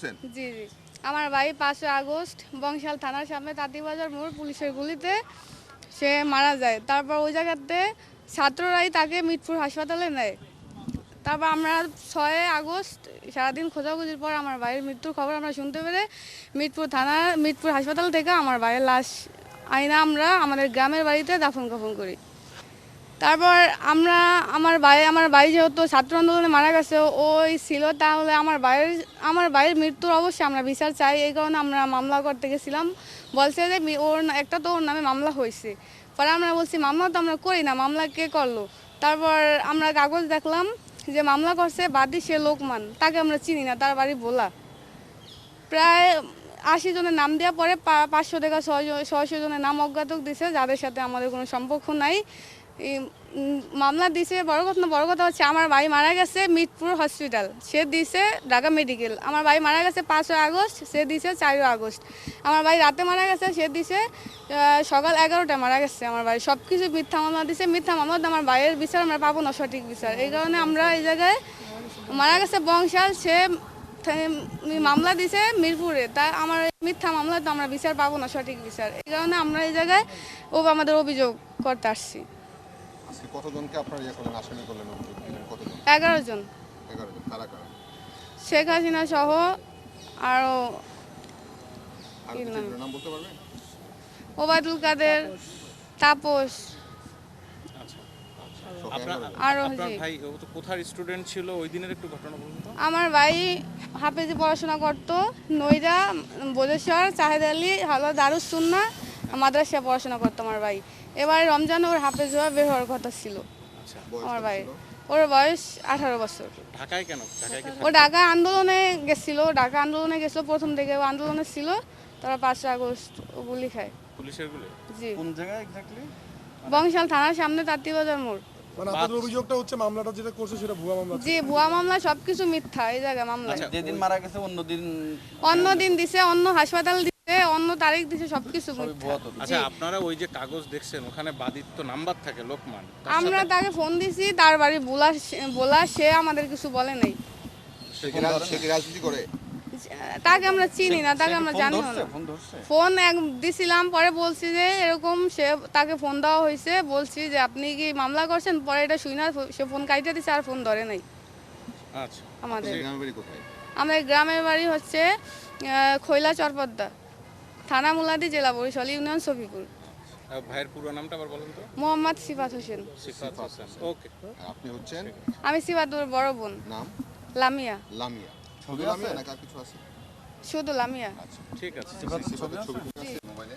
করছেন? জি জি আমার ভাই 5 আগস্ট বংশাল থানার সামনে তাঁতিবাজার মোড় পুলিশের গুলিতে সে মারা যায়। তারপর ওই জায়গাতে ছাত্ররাই তাকে মিটপুর হাসপাতালে নেয়। তারপর আমরা 6 আগস্ট সারাদিন খোঁজাখুঁজির পর আমার ভাইয়ের মৃত্যুর খবর আমরা শুনতে পেরে মিটপুর হাসপাতাল থেকে আমার ভাইয়ের লাশ আইনা আমরা আমাদের গ্রামের বাড়িতে দাফন কাফন করি। তারপর আমার ভাই যেহেতু ছাত্র আন্দোলনে মারা গেছে ওই ছিল, তাহলে আমার ভাইয়ের মৃত্যুর অবশ্যই আমরা বিচার চাই। এই কারণে আমরা মামলা করতে গেছিলাম। বলছে যে একটা তো ওর নামে মামলা হয়েছে। পরে আমরা বলছি মামলা তো আমরা করি না, মামলা কে করলো? তারপর আমরা কাগজ দেখলাম যে মামলা করছে বাদী সে লোকমান, তাকে আমরা চিনি না, তার বাড়ি ভোলা। প্রায় 80 জনের নাম দেওয়া পরে 500 থেকে 600 জনের নাম অজ্ঞাতক দিছে, যাদের সাথে আমাদের কোনো সম্পর্ক নাই। মামলা দিছে। বড় কথা হচ্ছে আমার ভাই মারা গেছে মিটপুর হসপিটাল, সে দিছে ঢাকা মেডিকেল। আমার ভাই মারা গেছে 5 আগস্ট, সে দিছে 4 আগস্ট। আমার ভাই রাতে মারা গেছে, সে দিছে সকাল 11টায় মারা গেছে। আমার ভাই সব কিছু মিথ্যা মামলা দিছে। মিথ্যা মামলা আমার ভাইয়ের বিচার আমরা পাবো না, সঠিক বিচার। এই কারণে আমরা এই জায়গায় মারা গেছে বংশাল, সে মামলা দিছে মিরপুরে, তা আমার মিথ্যা মামলা তো আমরা বিচার পাবো না, সঠিক বিচার। এই কারণে আমরা এই জায়গায় আমাদের অভিযোগ করতে আসছি। আজকে কতজনকে আপনারা করলেন, আসামি করলেন, অভিযোগ দিলেন? কতজন? 11 জন। 11 জন। কারা কারা? শেখ হাসিনা সহ আরো আর কিছু নাম বলতে পারবেন? ওবায়দুল কাদের, তাপস, আপনার আরো ভাই ও তো কোথার স্টুডেন্ট ছিল ওই দিনের একটু ঘটনা বলুন তো। আমার ভাই হাফেজে পড়াশোনা করতো, নইরা বোধেশ্বর চাহেদ আলী হলো দারুস সুন্নাহ মাদ্রাসায় পড়াশোনা করতো আমার ভাই। এবারে রমজানে ওর হাফেজ হওয়া বের হওয়ার কথা ছিল। আচ্ছা, আমার ভাই ওর বয়স 18 বছর। ঢাকায় কেন? ও ঢাকা আন্দোলনে গেছিল, প্রথম থেকে ও আন্দোলনে ছিল। তারপর 5 আগস্ট ও গুলি খায়। পুলিশের গুলি? জি। কোন জায়গায় এক্স্যাক্টলি? বংশাল থানার সামনে তাঁতিবাজার মোড়। মানে আপনাদের অভিযোগটা হচ্ছে মামলাটা যেটা করছে সেটা ভুয়া মামলা। জি ভুয়া মামলা, সবকিছু মিথ্যা। এই জায়গায় মামলা যেদিন মারা গেছে অন্য দিন দিছে, অন্য হাসপাতাল দিছে, অন্য তারিখ দিছে, সবকিছু মিথ্যা। আচ্ছা, আপনারা ওই যে কাগজ দেখছেন ওখানে বাদীর নাম্বার থাকে লোকমান, আমরা তাকে ফোন দিছি, তার বাড়ি বোলা, সে আমাদের কিছু বলে নাই। সে কি রাজনীতি করে? তাকে আমরা চিনি না, তাকে আমরা জানি না। ফোন দিছিলাম, পরে বলছি যে এরকম তাকে ফোন দেওয়া হয়েছে, বলছি যে আপনি কি মামলা করছেন? পরে এটা শুই না, সে ফোন কাইটে দিছে, আর ফোন ধরে নাই। আচ্ছা, আমাদের গ্রামের বাড়ি কোথায়? আমাদের গ্রামের বাড়ি হচ্ছে খৈলা চরপদ্দা, থানা মুলাদি, জেলা বরিশাল, ইউনিয়ন সফিপুর। ভাইয়ের পুরো নামটা আবার বলুন তো। মোহাম্মদ সিফাত হোসেন। সিফাত হোসেন। ওকে। আপনি হচ্ছেন? আমি সিফাতুর বড় বোন। নাম? লামিয়া। লামিয়া। শুধু লামিয়া না আর কিছু আছে? শুধু লামিয়া। আচ্ছা, ঠিক আছে। সিফাতের ছবি আছে মোবাইলে?